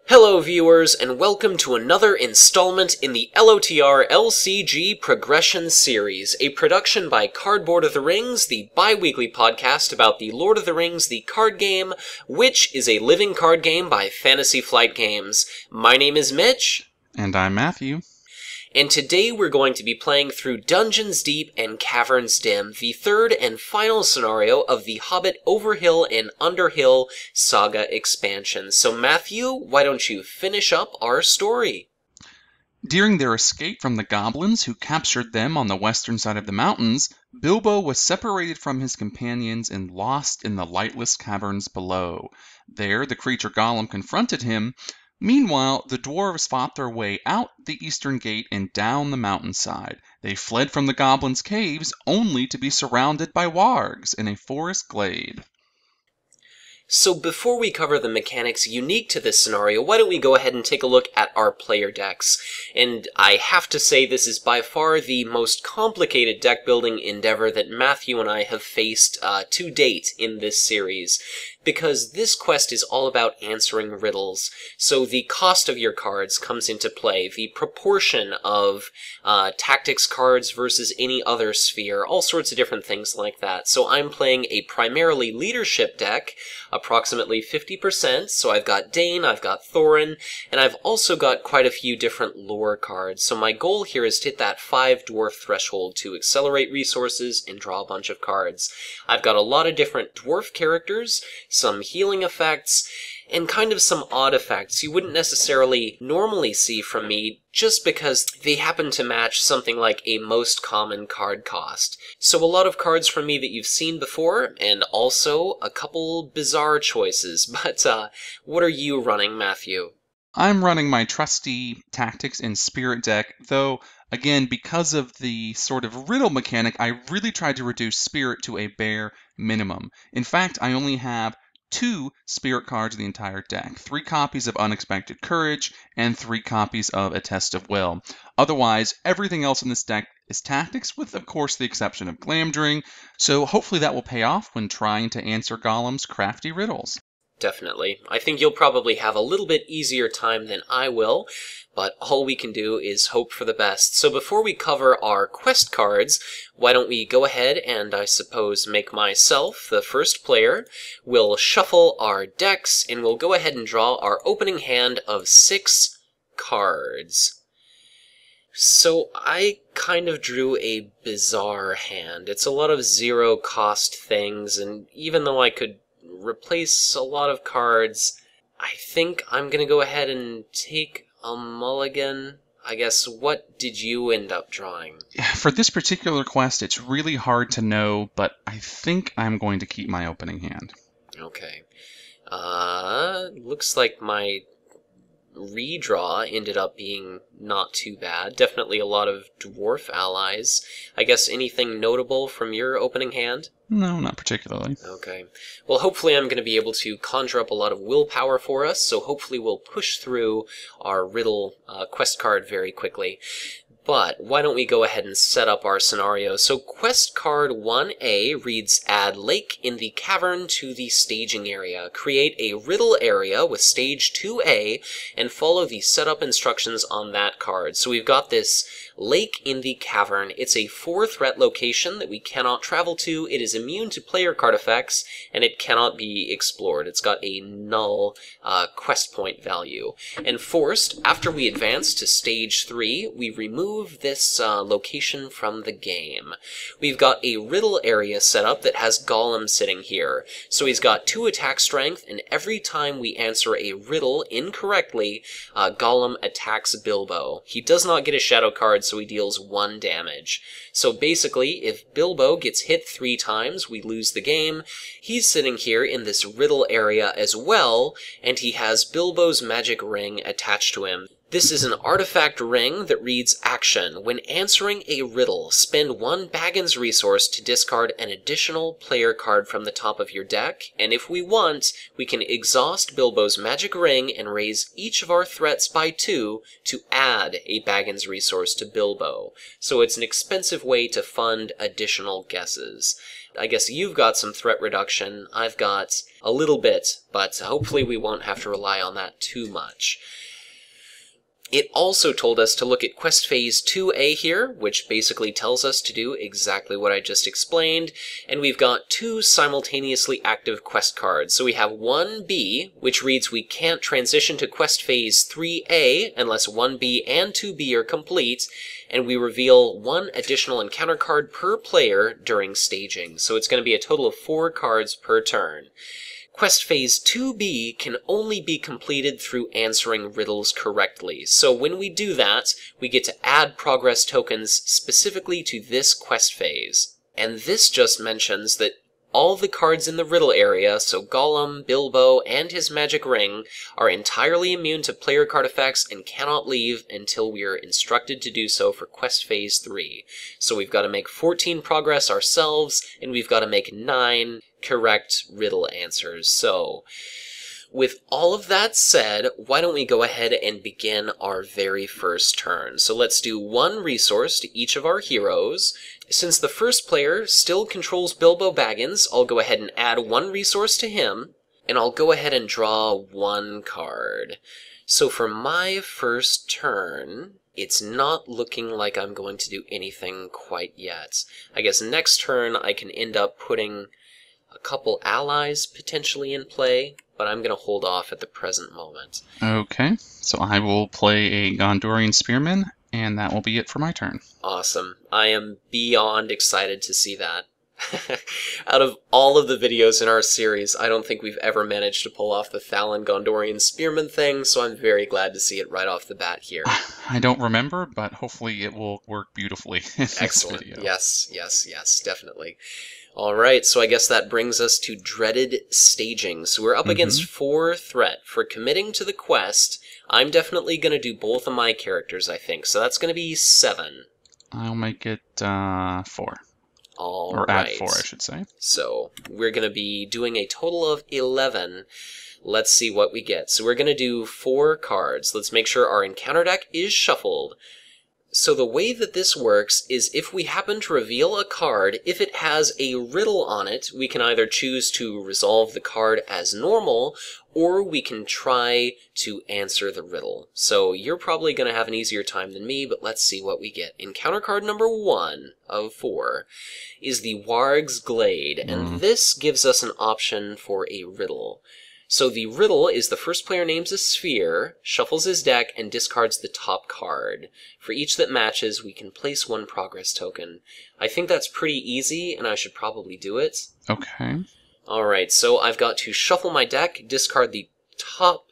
Hello viewers, and welcome to another installment in the LOTR LCG Progression Series, a production by Cardboard of the Rings, the bi-weekly podcast about the Lord of the Rings, the card game, which is a living card game by Fantasy Flight Games. My name is Mitch. And I'm Matthew. And today we're going to be playing through Dungeons Deep and Caverns Dim, the third and final scenario of the Hobbit Overhill and Underhill Saga expansion. So Matthew, why don't you finish up our story? During their escape from the goblins who captured them on the western side of the mountains, Bilbo was separated from his companions and lost in the lightless caverns below. There, the creature Golem confronted him. Meanwhile, the dwarves fought their way out the eastern gate and down the mountainside. They fled from the Goblins Caves, only to be surrounded by Wargs in a forest glade. So before we cover the mechanics unique to this scenario, why don't we go ahead and take a look at our player decks. And I have to say this is by far the most complicated deck building endeavor that Matthew and I have faced to date in this series, because this quest is all about answering riddles. So the cost of your cards comes into play, the proportion of tactics cards versus any other sphere, all sorts of different things like that. So I'm playing a primarily leadership deck, approximately 50%, so I've got Dane, I've got Thorin, and I've also got quite a few different lore cards. So my goal here is to hit that 5 dwarf threshold to accelerate resources and draw a bunch of cards. I've got a lot of different dwarf characters, some healing effects, and kind of some odd effects you wouldn't necessarily normally see from me just because they happen to match something like a most common card cost. So a lot of cards from me that you've seen before, and also a couple bizarre choices. But what are you running, Matthew? I'm running my trusty Tactics and Spirit deck, though, again, because of the sort of riddle mechanic, I really tried to reduce Spirit to a bare minimum. In fact, I only have 2 Spirit cards in the entire deck, 3 copies of Unexpected Courage, and 3 copies of A Test of Will. Otherwise, everything else in this deck is Tactics, with, of course, the exception of Glamdring, so hopefully that will pay off when trying to answer Golem's crafty riddles. Definitely. I think you'll probably have a little bit easier time than I will, but all we can do is hope for the best. So before we cover our quest cards, why don't we go ahead and, I suppose, make myself the first player. We'll shuffle our decks, and we'll go ahead and draw our opening hand of 6 cards. So I kind of drew a bizarre hand. It's a lot of zero-cost things, and even though I could replace a lot of cards, I think I'm gonna go ahead and take a mulligan. I guess, what did you end up drawing? For this particular quest, it's really hard to know, but I think I'm going to keep my opening hand. Okay. Looks like my redraw ended up being not too bad. Definitely a lot of dwarf allies. I guess anything notable from your opening hand? No, not particularly. Okay. Well, hopefully I'm going to be able to conjure up a lot of willpower for us, so hopefully we'll push through our riddle quest card very quickly. But why don't we go ahead and set up our scenario. So quest card 1A reads, add lake in the cavern to the staging area. Create a riddle area with stage 2A and follow the setup instructions on that card. So we've got this lake in the cavern. It's a 4-threat location that we cannot travel to. It is immune to player card effects, and it cannot be explored. It's got a null quest point value. And forced, after we advance to stage 3, we remove this location from the game. We've got a riddle area set up that has Golem sitting here. So he's got 2 attack strength, and every time we answer a riddle incorrectly, Golem attacks Bilbo. He does not get a shadow card, so he deals 1 damage. So basically, if Bilbo gets hit 3 times, we lose the game. He's sitting here in this riddle area as well, and he has Bilbo's magic ring attached to him. This is an artifact ring that reads action. When answering a riddle, spend 1 Baggins resource to discard an additional player card from the top of your deck, and if we want, we can exhaust Bilbo's magic ring and raise each of our threats by 2 to add a Baggins resource to Bilbo. So it's an expensive way to fund additional guesses. I guess you've got some threat reduction, I've got a little bit, but hopefully we won't have to rely on that too much. It also told us to look at Quest Phase 2A here, which basically tells us to do exactly what I just explained, and we've got 2 simultaneously active quest cards. So we have 1B, which reads we can't transition to Quest Phase 3A unless 1B and 2B are complete, and we reveal 1 additional encounter card per player during staging. So it's going to be a total of 4 cards per turn. Quest Phase 2B can only be completed through answering riddles correctly. So when we do that, we get to add progress tokens specifically to this quest phase. And this just mentions that all the cards in the riddle area, so Golem, Bilbo, and his magic ring, are entirely immune to player card effects and cannot leave until we are instructed to do so for Quest Phase 3. So we've got to make 14 progress ourselves, and we've got to make 9 correct riddle answers. So, with all of that said, why don't we go ahead and begin our very first turn. So let's do 1 resource to each of our heroes. Since the first player still controls Bilbo Baggins, I'll go ahead and add 1 resource to him, and I'll go ahead and draw 1 card. So for my first turn, it's not looking like I'm going to do anything quite yet. I guess next turn I can end up putting a couple allies potentially in play, but I'm going to hold off at the present moment. Okay, so I will play a Gondorian Spearman, and that will be it for my turn. Awesome. I am beyond excited to see that. Out of all of the videos in our series, I don't think we've ever managed to pull off the Thalon Gondorian Spearman thing, so I'm very glad to see it right off the bat here. I don't remember, but hopefully it will work beautifully in Excellent. this video. Yes, definitely. Alright, so I guess that brings us to dreaded staging. So we're up against 4 threat. For committing to the quest, I'm definitely going to do both of my characters, I think. So that's going to be 7. I'll make it 4. Or add 4, I should say. So we're going to be doing a total of 11. Let's see what we get. So we're going to do 4 cards. Let's make sure our encounter deck is shuffled. So the way that this works is if we happen to reveal a card, if it has a riddle on it, we can either choose to resolve the card as normal, or we can try to answer the riddle. So you're probably going to have an easier time than me, but let's see what we get. Encounter card number 1 of 4 is the Wargs Glade, and this gives us an option for a riddle. So the riddle is the first player names a sphere, shuffles his deck, and discards the top card. For each that matches, we can place 1 progress token. I think that's pretty easy, and I should probably do it. Okay. Alright, so I've got to shuffle my deck, discard the top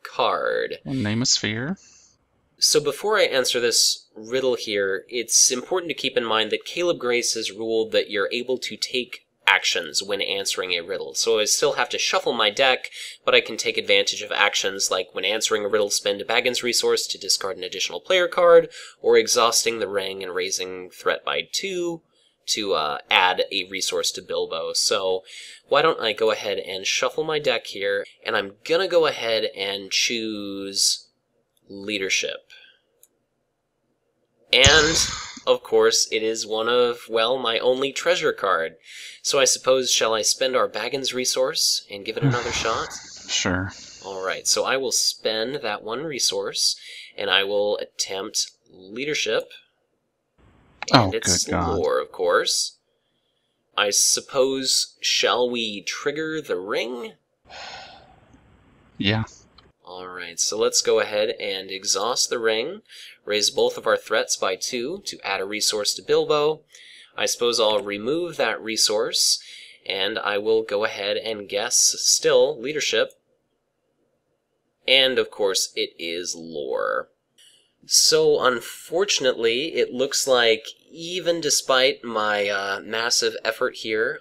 card. And name a sphere. So before I answer this riddle here, it's important to keep in mind that Caleb Grace has ruled that you're able to take actions when answering a riddle. So I still have to shuffle my deck, but I can take advantage of actions like when answering a riddle, spend a Baggins resource to discard an additional player card, or exhausting the ring and raising threat by 2 to add a resource to Bilbo. So why don't I go ahead and shuffle my deck here, and I'm gonna go ahead and choose leadership. And of course, it is one of, well, my only treasure card. So I suppose, shall I spend our Baggins resource and give it another shot? Sure. Alright, so I will spend that 1 resource, and I will attempt leadership. And it's lore, of course. I suppose, shall we trigger the ring? Yeah. Alright, so let's go ahead and exhaust the ring, raise both of our threats by 2 to add a resource to Bilbo. I suppose I'll remove that resource, and I will go ahead and guess still leadership. And of course it is lore. So unfortunately, it looks like even despite my massive effort here,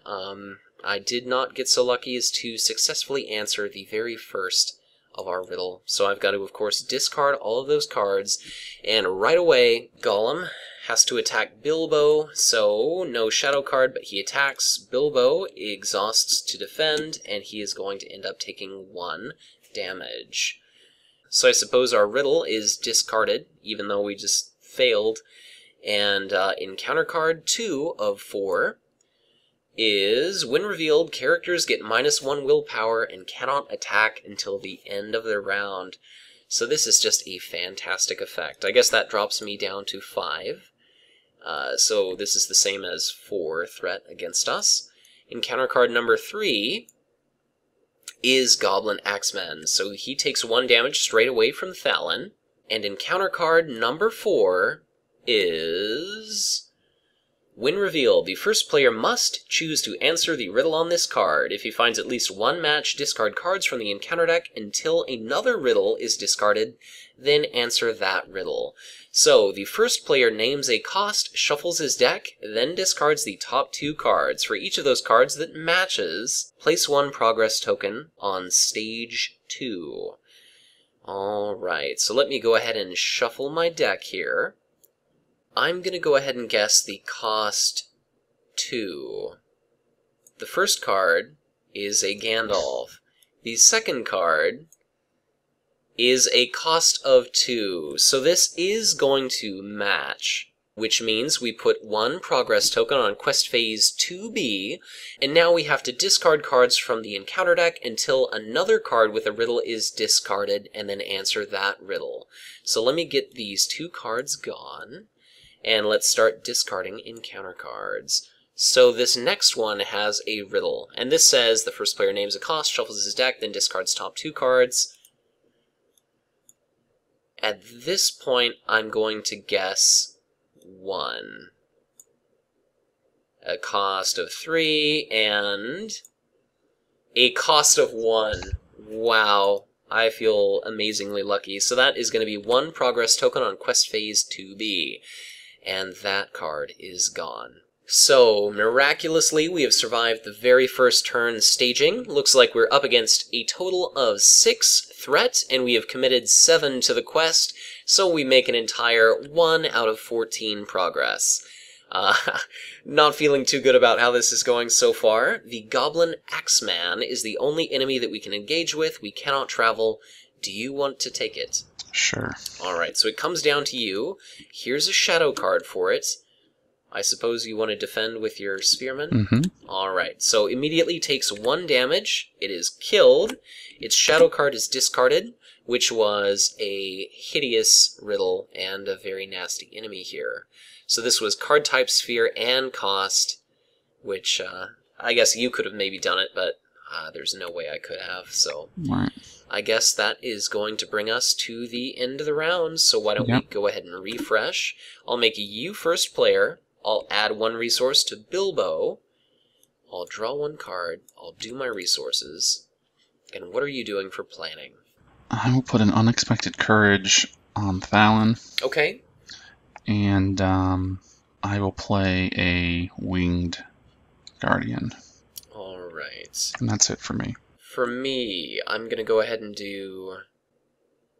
I did not get so lucky as to successfully answer the very first of our riddle. So I've got to, of course, discard all of those cards, and right away, Golem has to attack Bilbo, so no shadow card, but he attacks. Bilbo exhausts to defend, and he is going to end up taking 1 damage. So I suppose our riddle is discarded, even though we just failed, and encounter card 2 of 4 is, when revealed, characters get -1 willpower and cannot attack until the end of their round. So this is just a fantastic effect. I guess that drops me down to 5. So this is the same as 4 threat against us. Encounter card number 3 is Goblin Axeman. So he takes 1 damage straight away from Thalon. And encounter card number 4 is, when revealed, the first player must choose to answer the riddle on this card. If he finds at least 1 match, discard cards from the encounter deck until another riddle is discarded, then answer that riddle. So, the first player names a cost, shuffles his deck, then discards the top 2 cards. For each of those cards that matches, place 1 progress token on stage 2. Alright, so let me go ahead and shuffle my deck here. I'm going to go ahead and guess the cost 2. The first card is a Gandalf. The second card is a cost of 2. So this is going to match, which means we put 1 progress token on quest phase 2B, and now we have to discard cards from the encounter deck until another card with a riddle is discarded, and then answer that riddle. So let me get these 2 cards gone. And let's start discarding encounter cards. So this next one has a riddle, and this says the first player names a cost, shuffles his deck, then discards top 2 cards. At this point, I'm going to guess 1. A cost of 3, and a cost of 1. Wow, I feel amazingly lucky. So that is going to be 1 progress token on quest phase 2B. And that card is gone. So, miraculously, we have survived the very first turn staging. Looks like we're up against a total of 6 threat, and we have committed 7 to the quest, so we make an entire 1 out of 14 progress. Not feeling too good about how this is going so far. The Goblin Axeman is the only enemy that we can engage with. We cannot travel. Do you want to take it? Sure. Alright, so it comes down to you. Here's a shadow card for it. I suppose you want to defend with your spearman? Mm-hmm. Alright, so immediately takes 1 damage. It is killed. Its shadow card is discarded, which was a hideous riddle and a very nasty enemy here. So this was card type, sphere, and cost, which I guess you could have maybe done it, but there's no way I could have, so... Right. I guess that is going to bring us to the end of the round, so why don't we go ahead and refresh. I'll make you first player. I'll add 1 resource to Bilbo. I'll draw 1 card. I'll do my resources. And what are you doing for planning? I will put an Unexpected Courage on Thalon. Okay. And I will play a Winged Guardian. Alright. And that's it for me. For me, I'm going to go ahead and do...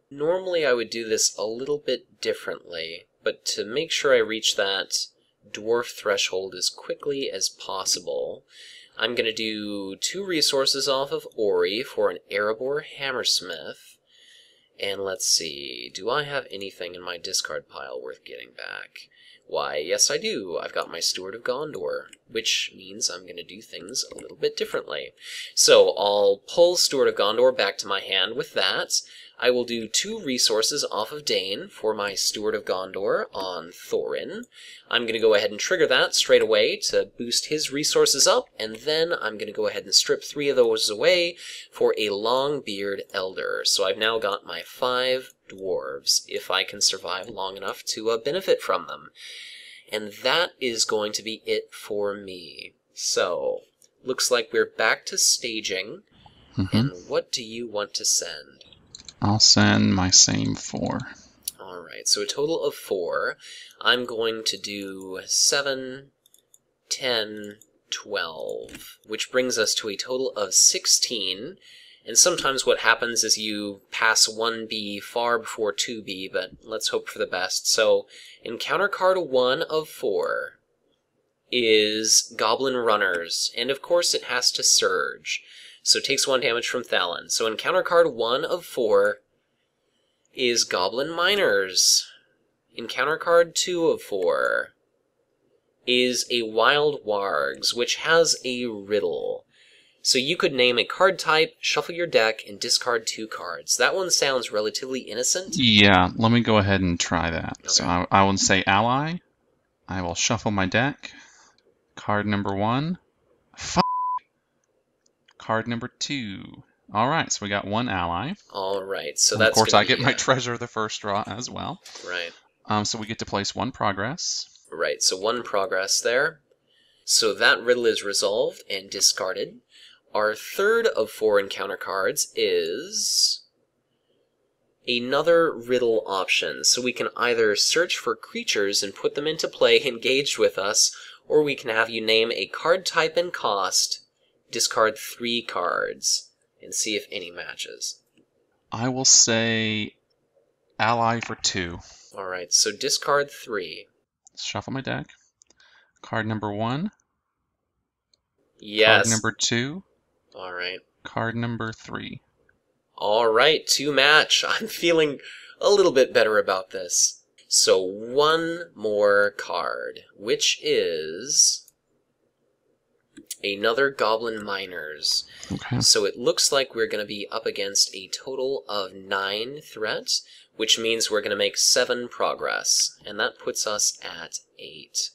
Normally I would do this a little bit differently, but to make sure I reach that dwarf threshold as quickly as possible, I'm going to do 2 resources off of Ori for an Erebor Hammersmith. And let's see, do I have anything in my discard pile worth getting back? Why, yes I do. I've got my Steward of Gondor, which means I'm going to do things a little bit differently. So I'll pull Steward of Gondor back to my hand with that. I will do 2 resources off of Dane for my Steward of Gondor on Thorin. I'm going to go ahead and trigger that straight away to boost his resources up, and then I'm going to go ahead and strip 3 of those away for a Longbeard Elder. So I've now got my 5 dwarves, if I can survive long enough to benefit from them. And that is going to be it for me. So, looks like we're back to staging. And what do you want to send? I'll send my same 4. Alright, so a total of 4. I'm going to do 7, 10, 12, which brings us to a total of 16. And sometimes what happens is you pass 1B far before 2B, but let's hope for the best. So, encounter card 1 of 4 is Goblin Runners, and of course it has to surge. So it takes 1 damage from Thalon. So encounter card 1 of 4 is Goblin Miners. Encounter card 2 of 4 is a Wild Wargs, which has a riddle. So you could name a card type, shuffle your deck, and discard 2 cards. That one sounds relatively innocent. Yeah, let me go ahead and try that. Okay. So I will say ally. I will shuffle my deck. Card number 1. Card number 2. All right, so we got 1 ally. All right, so And that's of course, gonna I get be, my treasure the first draw as well. Right. So we get to place 1 progress. Right, so 1 progress there. So that riddle is resolved and discarded. Our third of 4 encounter cards is another riddle option. So we can either search for creatures and put them into play engaged with us, or we can have you name a card type and cost, discard 3 cards, and see if any matches. I will say ally for 2. Alright, so discard 3. Shuffle my deck. Card number 1. Yes. Card number 2. Alright. Card number 3. Alright, 2 match. I'm feeling a little bit better about this. So 1 more card, which is another Goblin Miners. Okay. So it looks like we're going to be up against a total of 9 threats, which means we're going to make 7 progress, and that puts us at 8.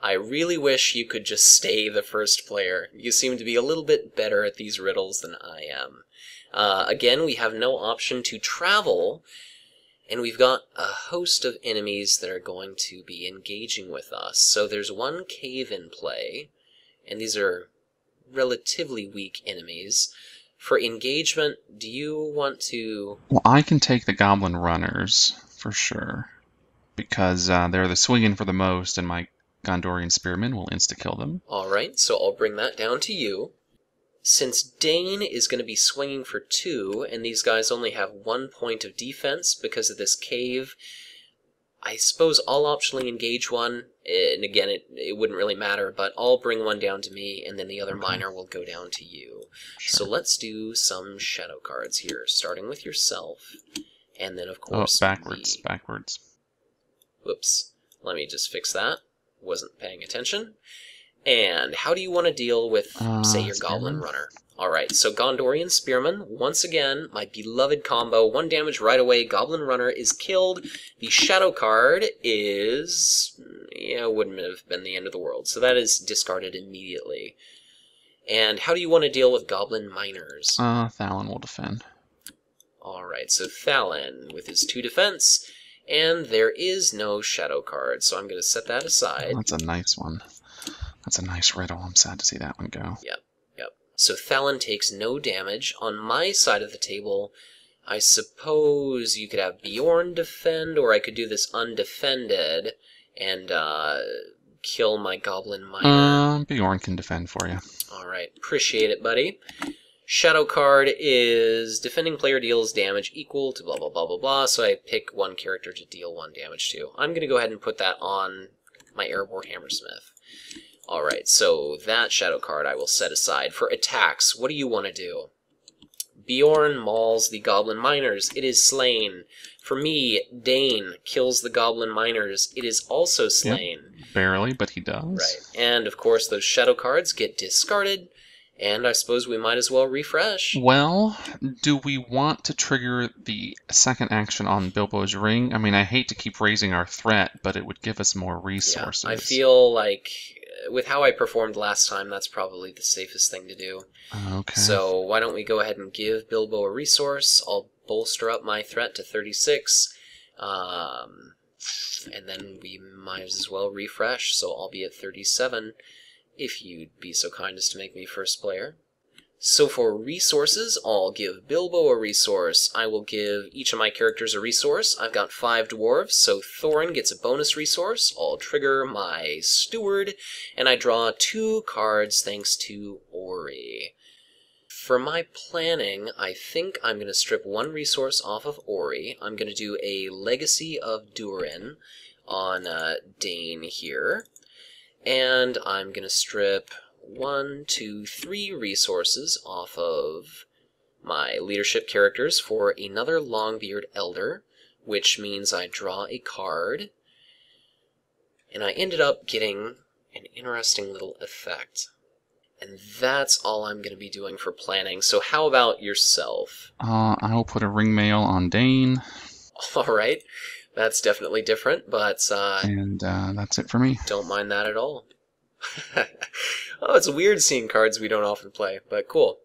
I really wish you could just stay the first player. You seem to be a little bit better at these riddles than I am. Again, we have no option to travel, and we've got a host of enemies that are going to be engaging with us. So there's 1 cave in play, and these are relatively weak enemies. For engagement, do you want to... Well, I can take the Goblin Runners, for sure, because they're the swinging for the most, and my Gondorian Spearmen will insta-kill them. Alright, so I'll bring that down to you. Since Dane is going to be swinging for 2, and these guys only have 1 point of defense because of this cave, I suppose I'll optionally engage 1, and again, it wouldn't really matter, but I'll bring 1 down to me, and then the other miner will go down to you. Sure. So let's do some shadow cards here, starting with yourself, and then of course... Oh, backwards. Whoops. Let me just fix that. Wasn't paying attention. And how do you want to deal with, say, your Goblin Runner? Alright, so Gondorian Spearman, once again, my beloved combo, 1 damage right away, Goblin Runner is killed. The shadow card is... yeah, wouldn't have been the end of the world, so that is discarded immediately. And how do you want to deal with Goblin Miners? Thalon will defend. Alright, so Thalon with his 2 defense, and there is no shadow card, so I'm going to set that aside. Oh, that's a nice one. That's a nice riddle. I'm sad to see that one go. Yep. So Thalon takes no damage. On my side of the table, I suppose you could have Bjorn defend, or I could do this undefended and kill my Goblin Miner. Bjorn can defend for you. Alright, appreciate it, buddy. Shadow card is defending player deals damage equal to blah blah blah blah blah, so I pick 1 character to deal 1 damage to. I'm going to go ahead and put that on my Erebor Hammersmith. Alright, so that shadow card I will set aside. For attacks, what do you want to do? Bjorn mauls the Goblin Miners. It is slain. For me, Dane kills the Goblin Miners. It is also slain. Yep, barely, but he does. Right. And, of course, those shadow cards get discarded, and I suppose we might as well refresh. Well, do we want to trigger the second action on Bilbo's ring? I mean, I hate to keep raising our threat, but it would give us more resources. Yeah, I feel like... with how I performed last time, that's probably the safest thing to do. Okay. So why don't we go ahead and give Bilbo a resource. I'll bolster up my threat to 36. And then we might as well refresh, so I'll be at 37, if you'd be so kind as to make me first player. So for resources, I'll give Bilbo a resource. I will give each of my characters a resource. I've got 5 dwarves, so Thorin gets a bonus resource. I'll trigger my Steward, and I draw 2 cards thanks to Ori. For my planning, I think I'm going to strip one resource off of Ori. I'm going to do a Legacy of Durin on Dane here. And I'm going to strip 1, 2, 3 resources off of my leadership characters for another Longbeard Elder, which means I draw a card. And I ended up getting an interesting little effect. And that's all I'm going to be doing for planning. So how about yourself? I'll put a ringmail on Dane. Alright, that's definitely different, but and that's it for me. Don't mind that at all. Oh, it's weird seeing cards we don't often play, but cool.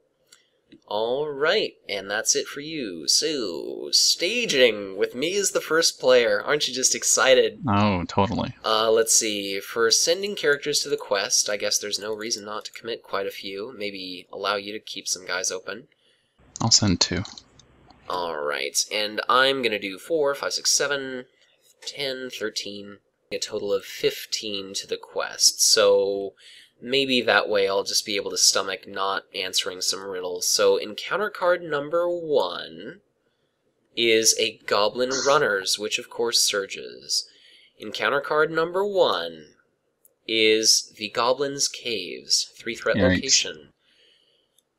Alright, and that's it for you. So, staging with me as the first player. Aren't you just excited? Oh, totally. Let's see. For sending characters to the quest, I guess there's no reason not to commit quite a few. Maybe allow you to keep some guys open. I'll send 2. Alright, and I'm gonna do 4, 5, 6, 7, 10, 13, a total of 15 to the quest. So maybe that way I'll just be able to stomach not answering some riddles. So encounter card number 1 is a Goblin Runners, which of course surges. Encounter card number 1 is the Goblins Caves, 3-threat location.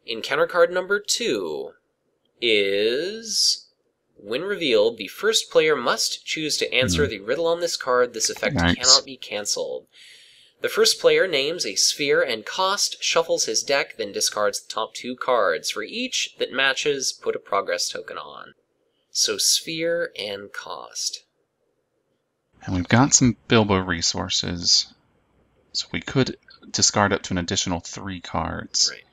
Encounter card number 2 is, when revealed, the first player must choose to answer the riddle on this card. This effect cannot be cancelled. The first player names a sphere and cost, shuffles his deck, then discards the top 2 cards. For each that matches, put a progress token on. So sphere and cost. And we've got some Bilbo resources, so we could discard up to an additional 3 cards. Right.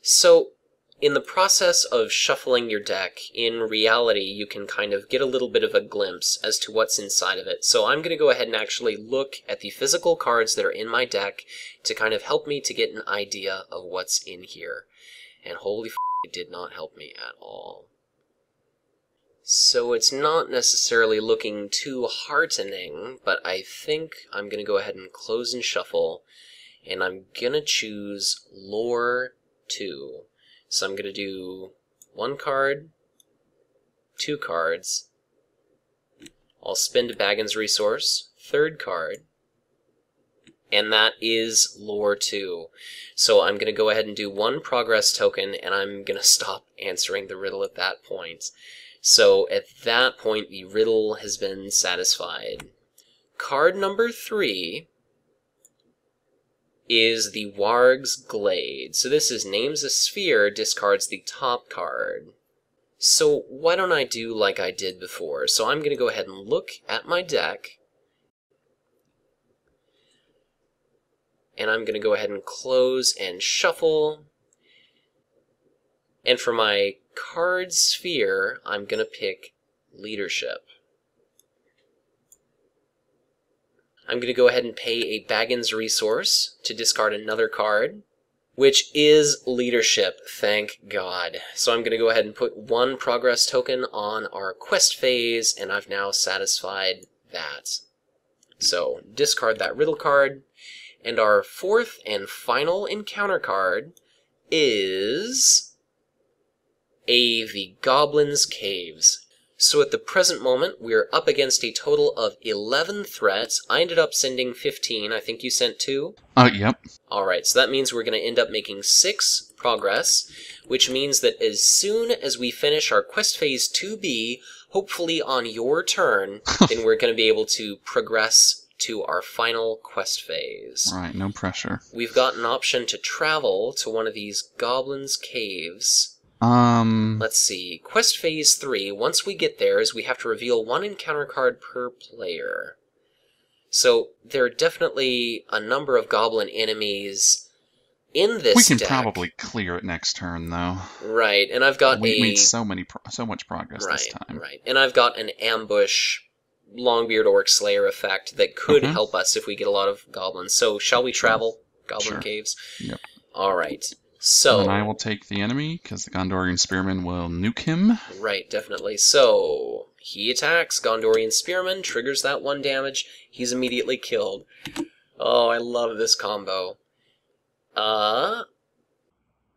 So, in the process of shuffling your deck, in reality, you can kind of get a little bit of a glimpse as to what's inside of it. So I'm going to go ahead and actually look at the physical cards that are in my deck to kind of help me to get an idea of what's in here. And holy f***, it did not help me at all. So it's not necessarily looking too heartening, but I think I'm going to go ahead and close and shuffle, and I'm going to choose Lore 2. So I'm going to do 1 card, 2 cards. I'll spend a Baggins resource, 3rd card, and that is Lore 2. So I'm going to go ahead and do 1 progress token, and I'm going to stop answering the riddle at that point. So at that point, the riddle has been satisfied. Card number 3 is the Wargs Glade. So this is names a sphere, discards the top card. So why don't I do like I did before? So I'm going to go ahead and look at my deck, and I'm going to go ahead and close and shuffle. And for my card sphere, I'm going to pick Leadership. I'm going to go ahead and pay a Baggins resource to discard another card, which is Leadership, thank God. So I'm going to go ahead and put 1 progress token on our quest phase, and I've now satisfied that. So discard that riddle card, and our 4th and final encounter card is the Goblins Caves. So at the present moment, we're up against a total of 11 threats. I ended up sending 15. I think you sent 2? Yep. Alright, so that means we're going to end up making 6 progress, which means that as soon as we finish our quest phase 2B, hopefully on your turn, then we're going to be able to progress to our final quest phase. Right, no pressure. We've got an option to travel to one of these Goblins Caves. Let's see. Quest Phase 3, once we get there, is we have to reveal 1 encounter card per player. So there are definitely a number of goblin enemies in this We can deck. probably clear it next turn, though. Right, and I've got We made so much progress this time. Right, and I've got an ambush Longbeard Orc Slayer effect that could help us if we get a lot of goblins. So shall we travel? Goblin Caves? Yep. Alright. So, and I will take the enemy, because the Gondorian Spearman will nuke him. Right, definitely. So, he attacks, Gondorian Spearman, triggers that 1 damage, he's immediately killed. Oh, I love this combo. Well,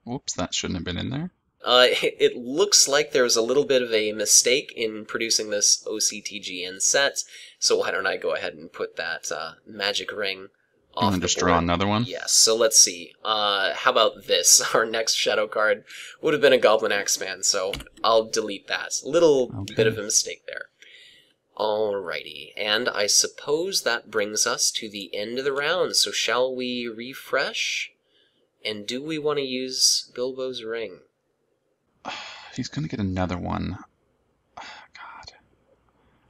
Whoops, that shouldn't have been in there. It looks like there's a little bit of a mistake in producing this OCTGN set, so why don't I go ahead and put that magic ring off And the just board. draw another one? Yes, so let's see. How about this? Our next shadow card would have been a Goblin Axeman, so I'll delete that. Little bit of a mistake there. Alrighty, and I suppose that brings us to the end of the round, so shall we refresh? And do we want to use Bilbo's ring? He's going to get another one. God.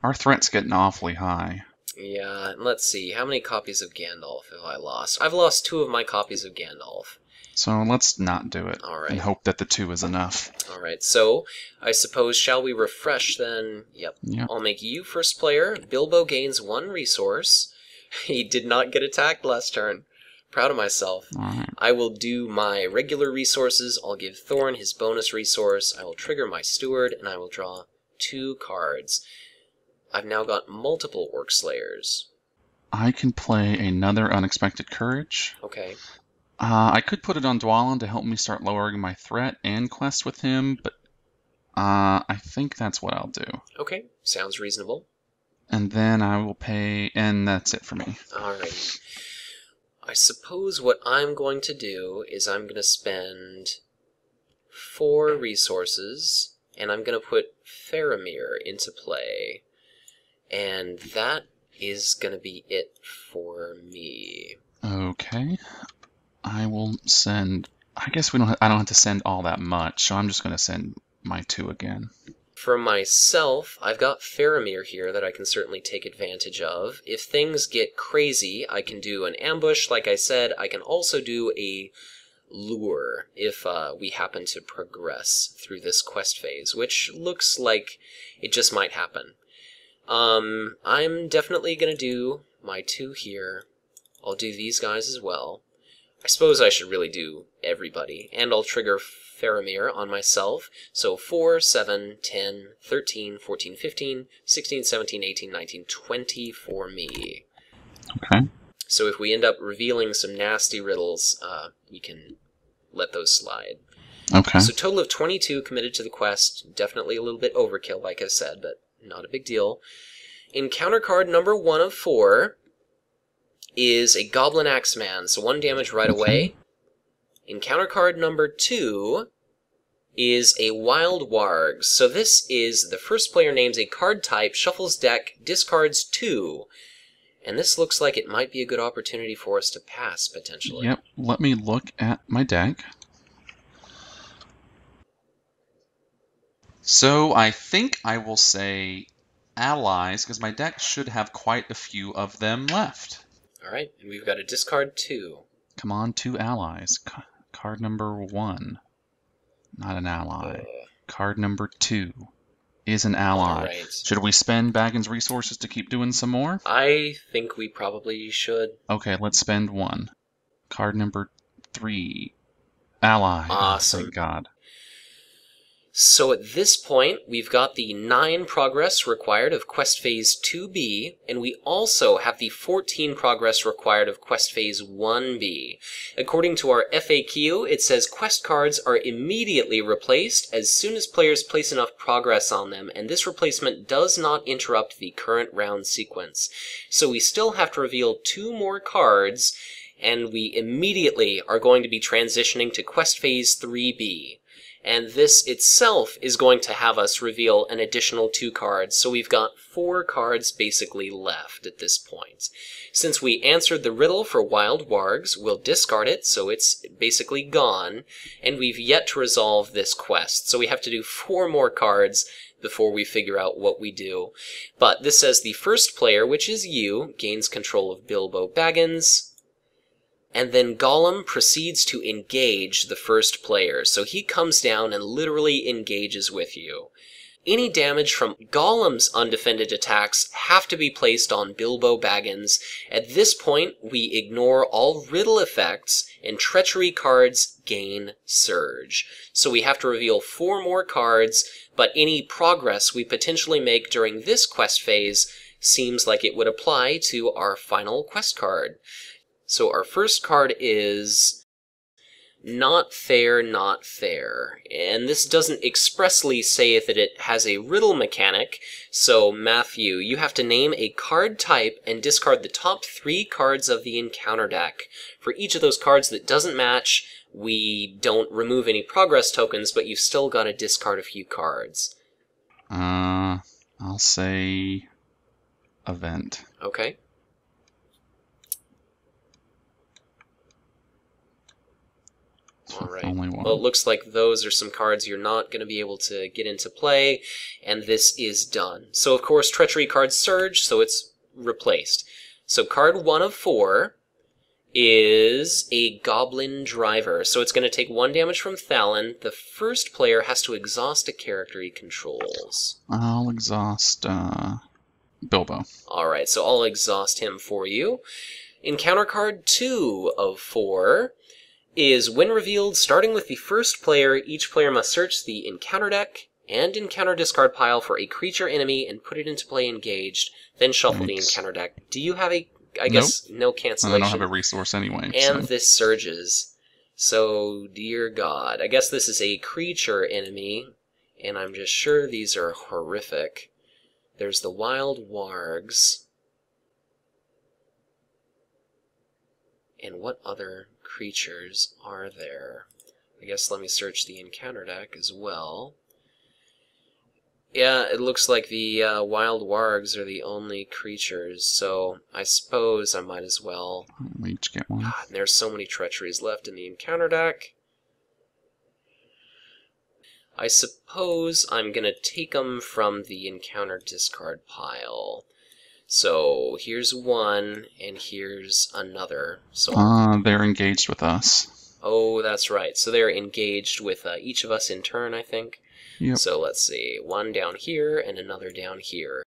Our threat's getting awfully high. Yeah, and let's see, how many copies of Gandalf have I lost? I've lost 2 of my copies of Gandalf. So let's not do it. Alright. And hope that the 2 is enough. Alright, so I suppose shall we refresh then? Yep. I'll make you first player. Bilbo gains 1 resource. He did not get attacked last turn. Proud of myself. Alright. I will do my regular resources. I'll give Thorn his bonus resource. I will trigger my Steward, and I will draw 2 cards. I've now got multiple Orc Slayers. I can play another Unexpected Courage. Okay. I could put it on Dwalin to help me start lowering my threat and quest with him, but I think that's what I'll do. Okay, sounds reasonable. And then I will pay, and that's it for me. Alright. I suppose what I'm going to do is I'm going to spend 4 resources, and I'm going to put Faramir into play. And that is going to be it for me. Okay. I will send... I guess I don't have to send all that much, so I'm just going to send my 2 again. For myself, I've got Faramir here that I can certainly take advantage of. If things get crazy, I can do an ambush, like I said. I can also do a lure if we happen to progress through this quest phase, which looks like it just might happen. I'm definitely going to do my 2 here. I'll do these guys as well. I suppose I should really do everybody, and I'll trigger Faramir on myself. So 4, 7, 10, 13, 14, 15, 16, 17, 18, 19, 20 for me. Okay. So if we end up revealing some nasty riddles, we can let those slide. Okay. So total of 22 committed to the quest. Definitely a little bit overkill, like I said, but not a big deal. Encounter card number 1 of 4 is a Goblin Axeman, so 1 damage right away. Encounter card number 2 is a Wild Wargs. So this is the first player names a card type, shuffles deck, discards 2. And this looks like it might be a good opportunity for us to pass, potentially. Yep, let me look at my deck. So I think I will say allies, because my deck should have quite a few of them left. Alright, and we've got a discard 2. Come on, 2 allies. Card number 1, not an ally. Card number 2 is an ally. Right. Should we spend Baggins' resources to keep doing some more? I think we probably should. Okay, let's spend 1. Card number 3, ally. Awesome. Oh, thank God. So at this point, we've got the 9 progress required of Quest Phase 2B, and we also have the 14 progress required of Quest Phase 1B. According to our FAQ, it says quest cards are immediately replaced as soon as players place enough progress on them, and this replacement does not interrupt the current round sequence. So we still have to reveal 2 more cards, and we immediately are going to be transitioning to Quest Phase 3B. And this itself is going to have us reveal an additional 2 cards, so we've got 4 cards basically left at this point. Since we answered the riddle for Wild Wargs, we'll discard it, so it's basically gone, and we've yet to resolve this quest, so we have to do 4 more cards before we figure out what we do. But this says the first player, which is you, gains control of Bilbo Baggins, and then Golem proceeds to engage the first player, so he comes down and literally engages with you. Any damage from Golem's undefended attacks have to be placed on Bilbo Baggins. At this point, we ignore all riddle effects, and treachery cards gain Surge. So we have to reveal 4 more cards, but any progress we potentially make during this quest phase seems like it would apply to our final quest card. So our first card is Not fair, not fair. And this doesn't expressly say that it has a riddle mechanic, so Matthew, you have to name a card type and discard the top 3 cards of the encounter deck. For each of those cards that doesn't match, we don't remove any progress tokens, but you've still got to discard a few cards. I'll say event. Okay. All right. Only one. Well, it looks like those are some cards you're not going to be able to get into play, and this is done. So, of course, Treachery cards surge, so it's replaced. So card 1 of 4 is a Goblin Driver. So it's going to take 1 damage from Thalon. The first player has to exhaust a character he controls. I'll exhaust Bilbo. Alright, so I'll exhaust him for you. Encounter card 2 of 4 is when revealed, starting with the first player, each player must search the encounter deck and encounter discard pile for a creature enemy and put it into play engaged, then shuffle the encounter deck. Do you have a, I guess, no cancellation? I don't have a resource anyway. And this surges. So, dear God, I guess this is a creature enemy, and I'm just sure these are horrific. There's the wild wargs. And what other creatures are there? I guess let me search the encounter deck as well. Yeah, it looks like the wild wargs are the only creatures, so I suppose I might as well. We each get one. God, there's so many treacheries left in the encounter deck. I suppose I'm gonna take them from the encounter discard pile. So here's one, and here's another. So they're engaged with us. Oh, that's right. So they're engaged with each of us in turn, I think. Yep. So let's see. One down here and another down here.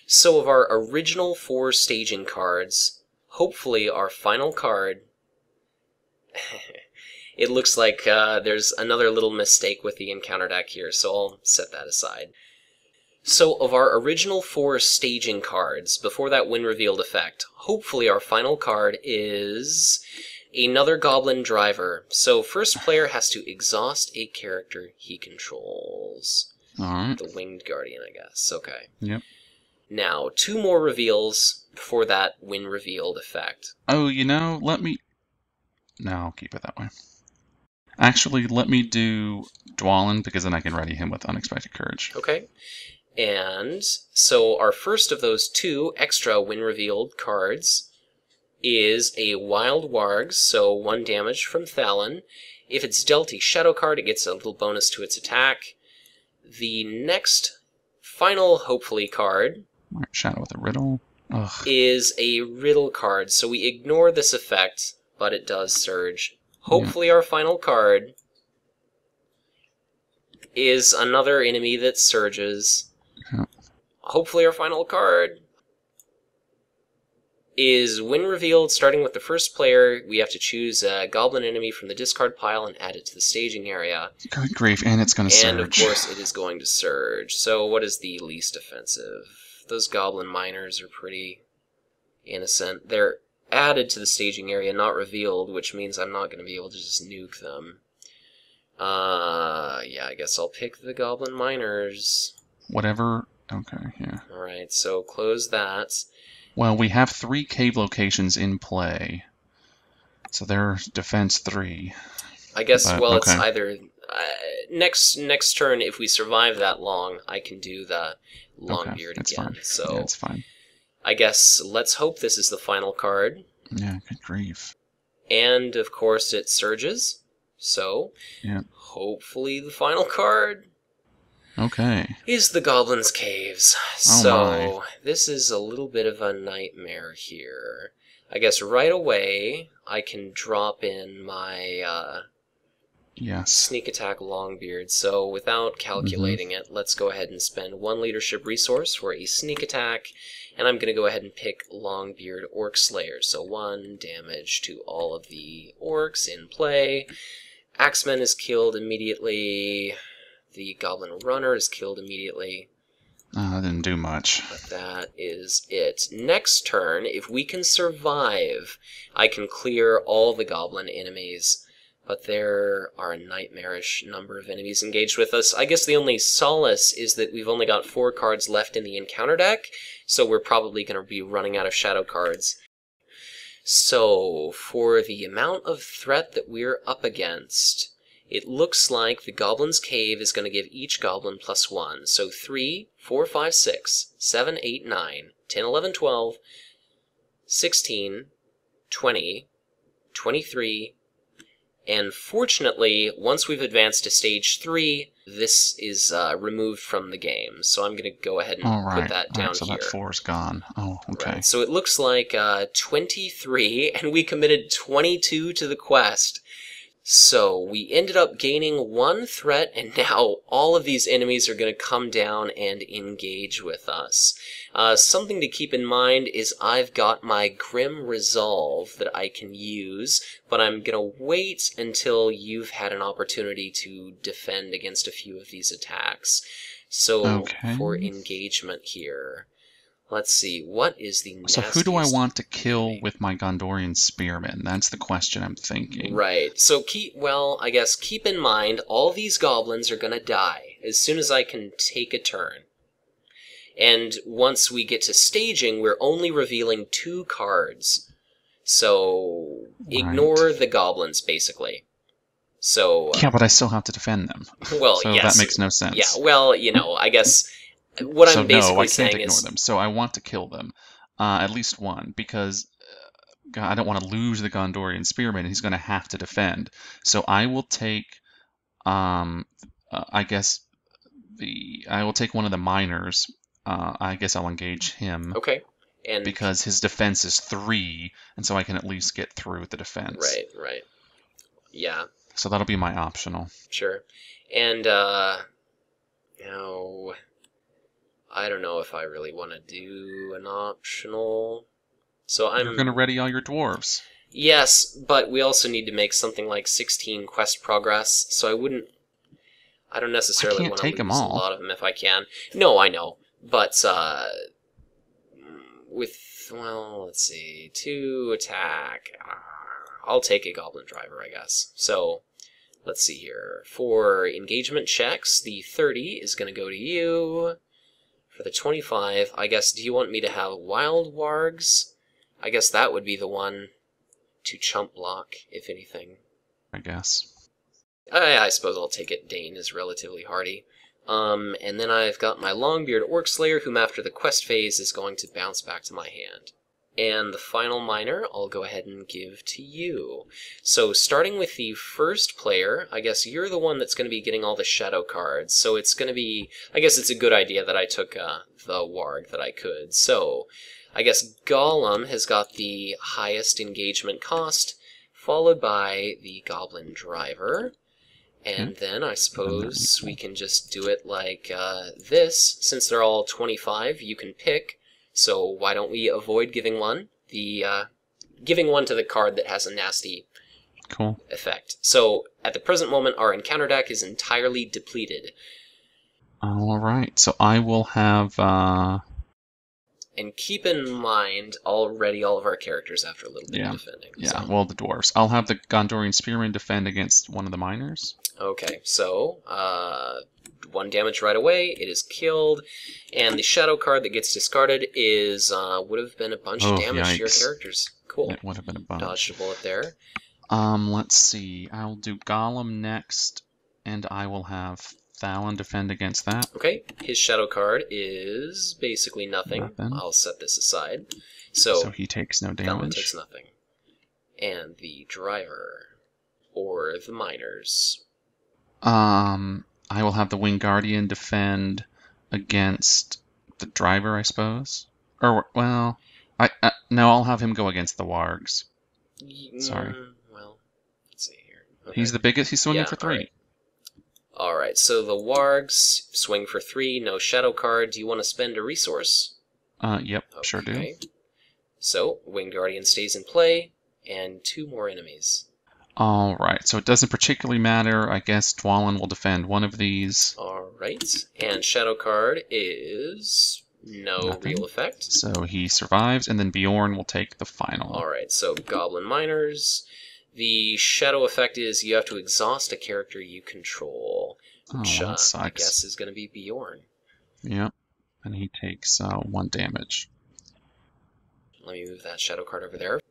So of our original 4 staging cards, hopefully our final card... It looks like there's another little mistake with the encounter deck here, so I'll set that aside. So of our original 4 staging cards, before that when revealed effect, hopefully our final card is another Goblin Driver. So first player has to exhaust a character he controls. Alright. The Winged Guardian, I guess. Okay. Yep. Now, 2 more reveals before that when revealed effect. Oh, you know, let me... No, I'll keep it that way. Actually, let me do Dwalin, because then I can ready him with Unexpected Courage. Okay. And so our first of those 2 extra when revealed cards is a Wild Wargs, so 1 damage from Thalon. If it's dealt a shadow card, it gets a little bonus to its attack. The next final, hopefully, card Shadow with a riddle. Ugh. is a riddle card, so we ignore this effect, but it does surge. Hopefully our final card is another enemy that surges. Yeah. Hopefully our final card is when revealed, starting with the first player, we have to choose a goblin enemy from the discard pile and add it to the staging area. Good grief, and it's going to surge. And of course it is going to surge. So what is the least offensive? Those Goblin Miners are pretty innocent. They're added to the staging area, not revealed, which means I'm not going to be able to just nuke them. Yeah, I guess I'll pick the Goblin Miners. Whatever. Okay, yeah. Alright, so close that. Well, we have 3 cave locations in play. So they're defense 3. I guess, But, well, okay. it's either... next turn, if we survive that long, I can do the Longbeard It's again. fine. So Yeah, it's fine. I guess let's hope this is the final card. Yeah, good grief. And, of course, it surges. So, Yeah. hopefully the final card Okay. is the Goblins Caves. Oh So, my. this is a little bit of a nightmare here. I guess right away, I can drop in my Yes. sneak attack Longbeard. So, without calculating it, let's go ahead and spend 1 leadership resource for a sneak attack. And I'm going to go ahead and pick Longbeard Orc Slayer. So 1 damage to all of the orcs in play. Axeman is killed immediately. The Goblin Runner is killed immediately. That didn't do much. But that is it. Next turn, if we can survive, I can clear all the Goblin enemies. but there are a nightmarish number of enemies engaged with us. I guess the only solace is that we've only got 4 cards left in the encounter deck, so we're probably going to be running out of shadow cards. So, for the amount of threat that we're up against, it looks like the Goblin's Cave is going to give each goblin +1. So 3, 4, 5, 6, 7, 8, 9, 10, 11, 12, 16, 20, 23, and fortunately, once we've advanced to stage 3, this is removed from the game. So I'm going to go ahead and put that down so here. that 4 is gone. Oh, okay. Right. So it looks like 23, and we committed 22 to the quest. So we ended up gaining 1 threat, and now all of these enemies are going to come down and engage with us. Something to keep in mind is I've got my Grim Resolve that I can use, but I'm going to wait until you've had an opportunity to defend against a few of these attacks. So for engagement here, let's see, what is the nastiest? So who do I want to kill with my Gondorian Spearmen? That's the question I'm thinking. Right. So keep in mind, all these goblins are going to die as soon as I can take a turn. And once we get to staging, we're only revealing 2 cards. So ignore the goblins, basically. So yeah, but I still have to defend them. Well, so yes. that makes no sense. Yeah, well, I guess what I'm basically saying is... No, I can't ignore them, so I want to kill them. At least one, because I don't want to lose the Gondorian Spearman, and he's going to have to defend. So I will take, I will take one of the miners. I guess I'll engage him. Okay. And because his defense is 3, and so I can at least get through with the defense. Right. Yeah. So that'll be my optional. Sure. And, I don't know if I really want to do an optional. So You're going to ready all your dwarves. Yes, but we also need to make something like 16 quest progress, so I don't necessarily want to lose a lot of them if I can. No, I know. But, let's see, 2 attack. I'll take a Goblin Driver, I guess. So, let's see here. For engagement checks, the 30 is going to go to you. For the 25, I guess, do you want me to have Wild Wargs? I guess that would be the one to chump block, if anything. I guess. I suppose I'll take it. Dane is relatively hardy. And then I've got my Longbeard Orc Slayer, whom after the quest phase is going to bounce back to my hand. And the final miner, I'll go ahead and give to you. So starting with the first player, I guess you're the one that's going to be getting all the shadow cards. So it's going to be, I guess it's a good idea that I took the Warg that I could. So I guess Golem has got the highest engagement cost, followed by the Goblin Driver. And then I suppose we can just do it like this. Since they're all 25, you can pick. So why don't we avoid giving one? Giving one to the card that has a nasty effect. So at the present moment, our encounter deck is entirely depleted. All right. So I will have... And keep in mind, I'll ready all of our characters after a little bit of defending. Yeah, well, the dwarves. I'll have the Gondorian Spearman defend against one of the miners. Okay, so 1 damage right away. It is killed, and the shadow card that gets discarded is would have been a bunch of damage to your characters. Cool. It would have been a bunch. Dodged a bullet there. Let's see. I'll do Golem next, and I will have Thalon defend against that. Okay, his shadow card is basically nothing. I'll set this aside. So he takes no damage. Thalon takes nothing. And the driver, or the miners. I will have the Winged Guardian defend against the driver, I suppose. Or, well, no, I'll have him go against the Wargs. Sorry. Well, let's see here. Okay. He's the biggest. He's swinging for 3. Alright, so the Wargs swing for 3, no shadow card. Do you want to spend a resource? Yep, sure do. So, Winged Guardian stays in play, and 2 more enemies. Alright, so it doesn't particularly matter. I guess Dwalin will defend one of these. Alright, and shadow card is no real effect. So he survives, and then Bjorn will take the final. Alright, so Goblin Miners. The shadow effect is you have to exhaust a character you control, which well, that I sucks. guess is going to be Bjorn. Yep. And he takes 1 damage. Let me move that shadow card over there.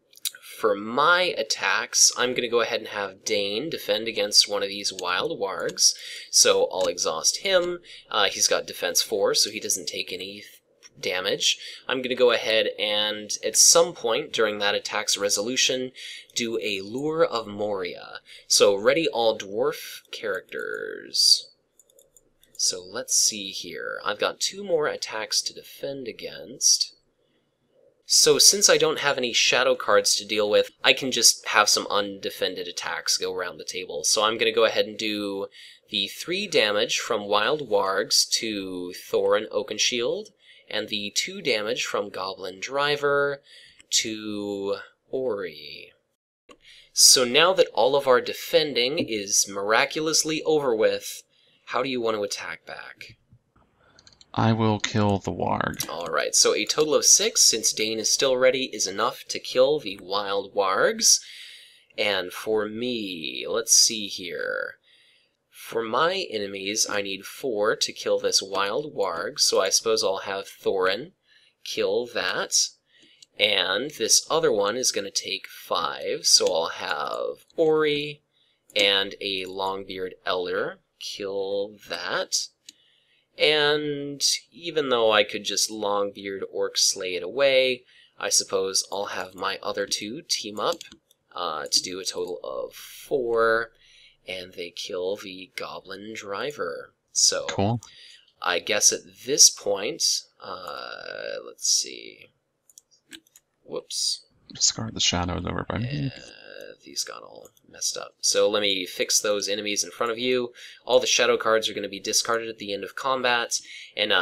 For my attacks, I'm going to go ahead and have Dane defend against one of these wild wargs. So I'll exhaust him. He's got defense 4, so he doesn't take any damage. I'm going to go ahead and, at some point during that attack's resolution, do a Lure of Moria. So ready all dwarf characters. So let's see here. I've got 2 more attacks to defend against. So since I don't have any shadow cards to deal with, I can just have some undefended attacks go around the table. So I'm going to go ahead and do the 3 damage from Wild Wargs to Thorin Oakenshield, and the 2 damage from Goblin Driver to Ori. So now that all of our defending is miraculously over with, how do you want to attack back? I will kill the warg. Alright, so a total of 6, since Dane is still ready, is enough to kill the wild wargs. And for me, let's see here. For my enemies, I need 4 to kill this wild warg, so I suppose I'll have Thorin kill that. And this other one is going to take 5, so I'll have Ori and a Longbeard Elder kill that. And even though I could just Longbeard Orc slay it away, I suppose I'll have my other 2 team up to do a total of 4, and they kill the Goblin Driver. So, Cool. I guess at this point, let's see. Whoops. Discard the shadows over by me. These got all messed up. So let me fix those enemies in front of you. All the shadow cards are going to be discarded at the end of combat. And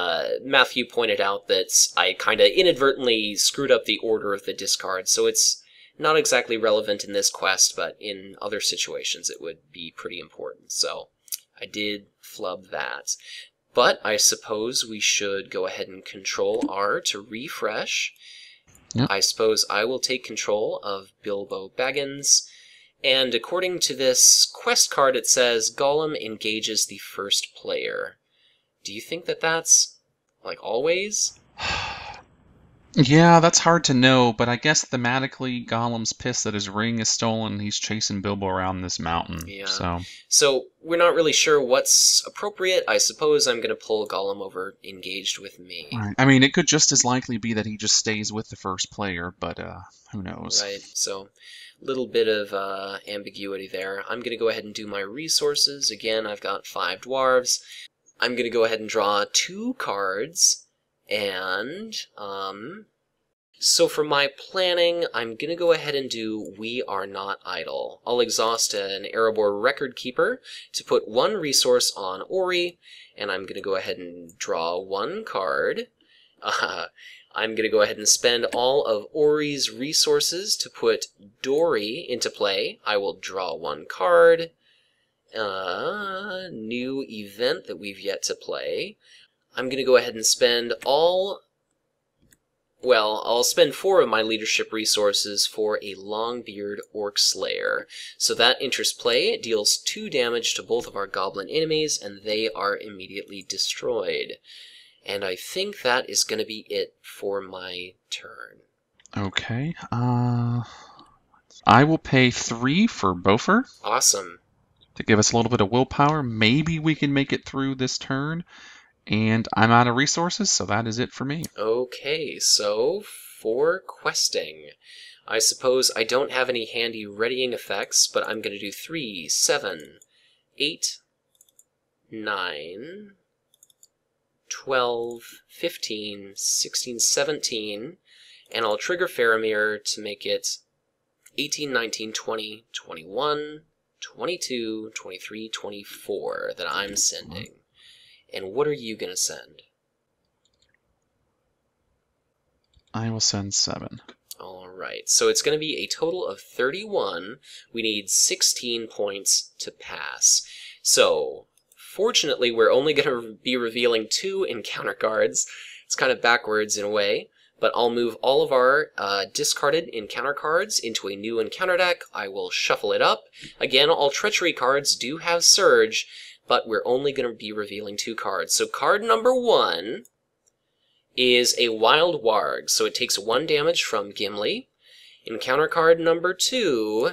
Matthew pointed out that I kind of inadvertently screwed up the order of the discard, so it's not exactly relevant in this quest, but in other situations it would be pretty important. So I did flub that. But I suppose we should go ahead and Control R to refresh. Yep. I suppose I will take control of Bilbo Baggins, and according to this quest card it says Golem engages the first player. Do you think that that's, like, always? Yeah, that's hard to know, but I guess thematically Golem's pissed that his ring is stolen. He's chasing Bilbo around this mountain. Yeah. So we're not really sure what's appropriate. I suppose I'm going to pull Golem over engaged with me. Right. I mean, it could just as likely be that he just stays with the first player, but who knows? Right, so a little bit of ambiguity there. I'm going to go ahead and do my resources. Again, I've got 5 dwarves. I'm going to go ahead and draw 2 cards. And, so for my planning, I'm going to go ahead and do We Are Not Idle. I'll exhaust an Erebor Record Keeper to put 1 resource on Ori, and I'm going to go ahead and draw 1 card. I'm going to go ahead and spend all of Ori's resources to put Dory into play. I will draw 1 card. New event that we've yet to play. I'm going to go ahead and spend all... Well, I'll spend 4 of my leadership resources for a Longbeard Orc Slayer. So that enters play. It deals 2 damage to both of our goblin enemies, and they are immediately destroyed. And I think that is going to be it for my turn. Okay. I will pay 3 for Bofer. Awesome. To give us a little bit of willpower. Maybe we can make it through this turn. And I'm out of resources, so that is it for me. Okay, so for questing, I suppose I don't have any handy readying effects, but I'm going to do 3, 7, 8, 9, 12, 15, 16, 17, and I'll trigger Faramir to make it 18, 19, 20, 21, 22, 23, 24 that I'm sending. And what are you going to send? I will send 7. Alright, so it's going to be a total of 31. We need 16 points to pass. So, fortunately, we're only going to be revealing 2 encounter cards. It's kind of backwards in a way. But I'll move all of our discarded encounter cards into a new encounter deck. I will shuffle it up. Again, all treachery cards do have Surge, but we're only going to be revealing 2 cards. So card number 1 is a Wild Warg, so it takes 1 damage from Gimli. Encounter card number 2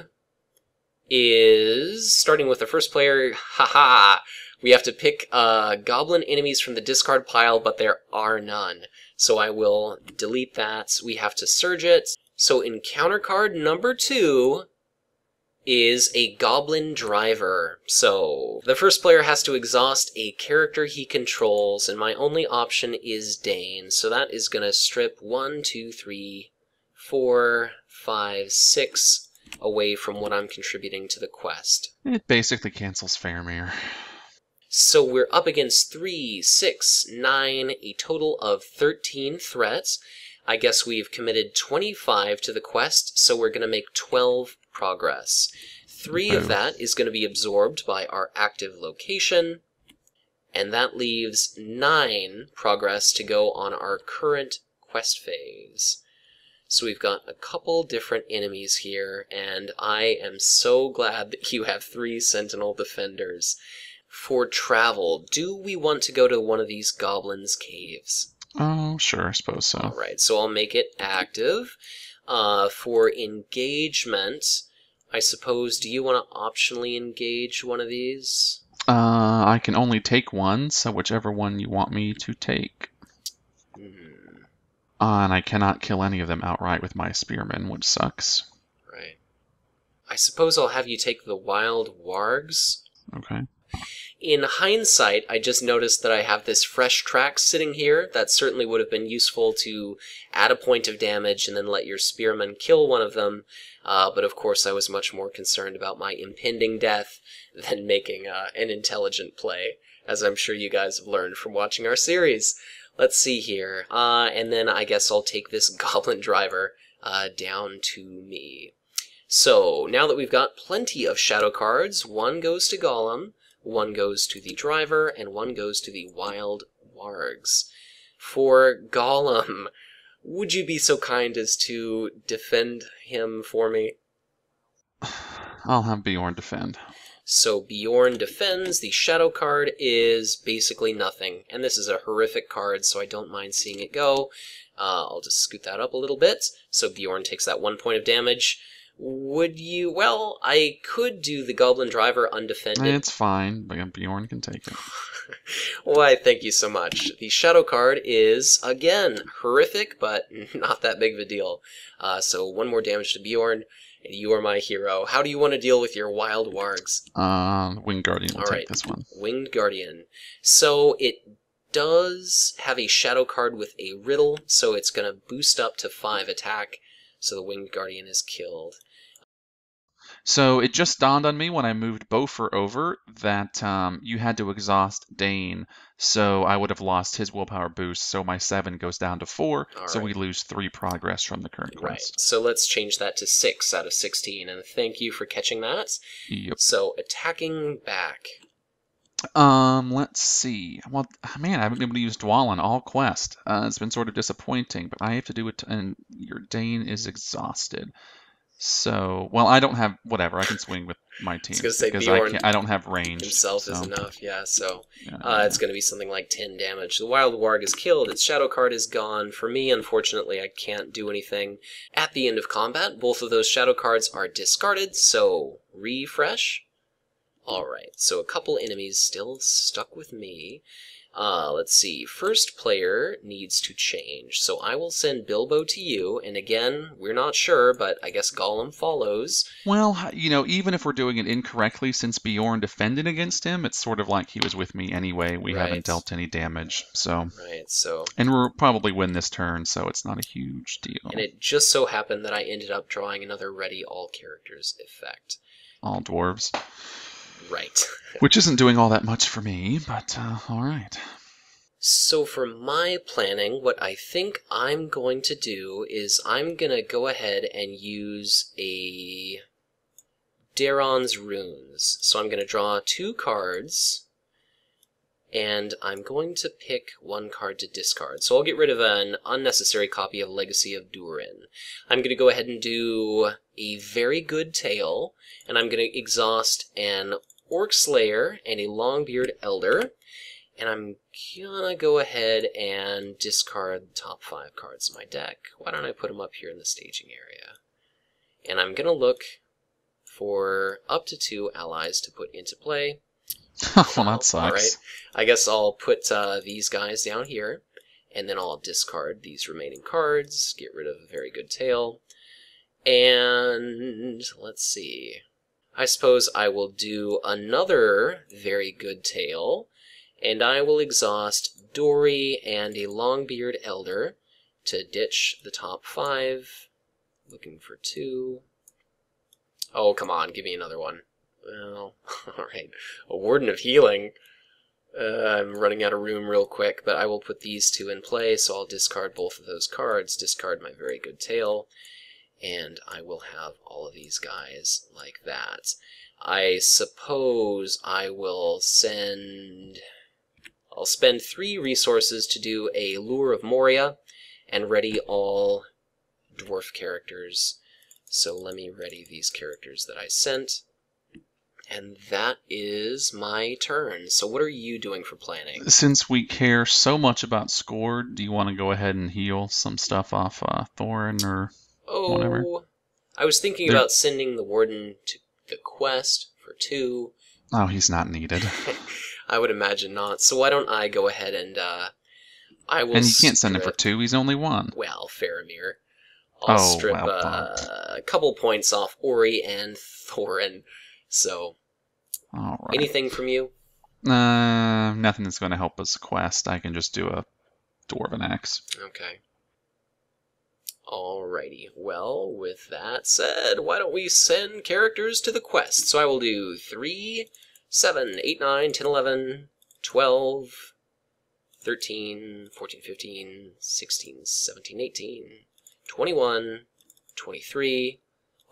is, starting with the first player, haha, we have to pick goblin enemies from the discard pile, but there are none. So I will delete that. We have to Surge it. So encounter card number 2 is a Goblin Driver. So the first player has to exhaust a character he controls, and my only option is Dane. So that is going to strip 1, 2, 3, 4, 5, 6 away from what I'm contributing to the quest. It basically cancels Faramir. So we're up against 3, 6, 9, a total of 13 threats. I guess we've committed 25 to the quest, so we're going to make 12 progress. 3 of that is going to be absorbed by our active location, and that leaves 9 progress to go on our current quest phase. So we've got a couple different enemies here, and I am so glad that you have 3 Sentinel Defenders. For travel, do we want to go to one of these Goblins Caves? Oh, sure, I suppose so. Alright, so I'll make it active. For engagement, I suppose, do you want to optionally engage one of these? I can only take one, so whichever one you want me to take. And I cannot kill any of them outright with my spearmen, which sucks. Right. I suppose I'll have you take the Wild Wargs. Okay. In hindsight, I just noticed that I have this fresh track sitting here. That certainly would have been useful to add a point of damage and then let your spearmen kill one of them. But of course I was much more concerned about my impending death than making an intelligent play, as I'm sure you guys have learned from watching our series. Let's see here. And then I guess I'll take this Goblin Driver down to me. So, now that we've got plenty of shadow cards, 1 goes to Golem, 1 goes to the Driver, and 1 goes to the Wild Wargs. For Golem, would you be so kind as to defend him for me? I'll have Bjorn defend. So Bjorn defends. The shadow card is basically nothing. And this is a horrific card, so I don't mind seeing it go. I'll just scoot that up a little bit. So Bjorn takes that 1 point of damage. Would you... Well, I could do the Goblin Driver undefended. It's fine, but Bjorn can take it. Why, thank you so much. The shadow card is, again, horrific, but not that big of a deal. So 1 more damage to Bjorn, and you are my hero. How do you want to deal with your Wild Wargs? Winged Guardian will take this one. Winged Guardian. So it does have a shadow card with a riddle, so it's going to boost up to 5 attack, so the Winged Guardian is killed. So it just dawned on me when I moved Beaufort over that you had to exhaust Dane, so I would have lost his willpower boost, so my 7 goes down to 4, so we lose 3 progress from the current quest. Right, so let's change that to 6 out of 16, and thank you for catching that. Yep. So, attacking back. Let's see. Well, man, I haven't been able to use Dwalin all quest. It's been sort of disappointing, but I have to do it, and your Dane is exhausted. So, well, I don't have, whatever, I can swing with my team. Because I don't have range. Himself is enough, yeah, so it's going to be something like 10 damage. The Wild Warg is killed, its shadow card is gone. For me, unfortunately, I can't do anything. At the end of combat, both of those shadow cards are discarded, so refresh. Alright, so a couple enemies still stuck with me. Let's see, first player needs to change, so I will send Bilbo to you, and again, we're not sure, but I guess Golem follows. Well, you know, even if we're doing it incorrectly, since Bjorn defended against him, it's sort of like he was with me anyway. We haven't dealt any damage, so... Right, so... And we'll probably win this turn, so it's not a huge deal. And it just so happened that I ended up drawing another Ready All Characters effect. All dwarves. Right. Which isn't doing all that much for me, but alright. So for my planning, what I think I'm going to do is I'm going to go ahead and use a Daron's Runes. So I'm going to draw 2 cards, and I'm going to pick one card to discard. So I'll get rid of an unnecessary copy of Legacy of Durin. I'm going to go ahead and do a Very Good Tale, and I'm going to exhaust an Orc Slayer and a Longbeard Elder, and I'm gonna go ahead and discard the top 5 cards of my deck. Why don't I put them up here in the staging area? And I'm gonna look for up to 2 allies to put into play. Well, that sucks. Alright, I guess I'll put these guys down here, and then I'll discard these remaining cards, get rid of a Very Good Tale, and let's see. I suppose I will do another Very Good Tale, and I will exhaust Dory and a Longbeard Elder to ditch the top 5. Looking for 2. Oh, come on, give me another one. Well, alright. A Warden of Healing. I'm running out of room real quick, but I will put these 2 in play, so I'll discard both of those cards, discard my Very Good Tale, and I will have all of these guys like that. I suppose I will I'll spend 3 resources to do a Lure of Moria and ready all dwarf characters. So let me ready these characters that I sent. And that is my turn. So what are you doing for planning? Since we care so much about score, do you want to go ahead and heal some stuff off Thorin or whatever? Oh, I was thinking about sending the Warden to the quest for 2. Oh, he's not needed. I would imagine not. So why don't I go ahead and I will. And you can't send him for 2. He's only 1. Well, Faramir. I'll strip a couple points off Ori and Thorin. So, all right. Anything from you? Nothing that's going to help us quest. I can just do a Dwarven Axe. Okay. Alrighty. Well, with that said, why don't we send characters to the quest? So I will do 3, 7, 8, 9, 10, 11, 12, 13, 14, 15, 16, 17, 18, 21, 23.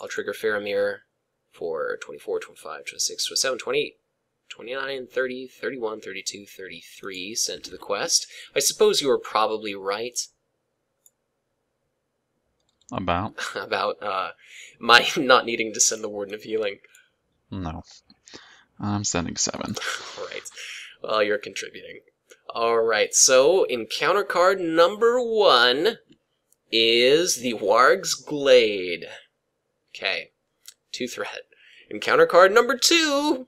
I'll trigger Faramir for 24, 25, 26, 27, 28, 29, 30, 31, 32, 33 sent to the quest. I suppose you were probably right. About my not needing to send the Warden of Healing. No. I'm sending 7. Alright. Well, you're contributing. Alright, so encounter card number 1 is the Wargs Glade. Okay. 2 threat. Encounter card number 2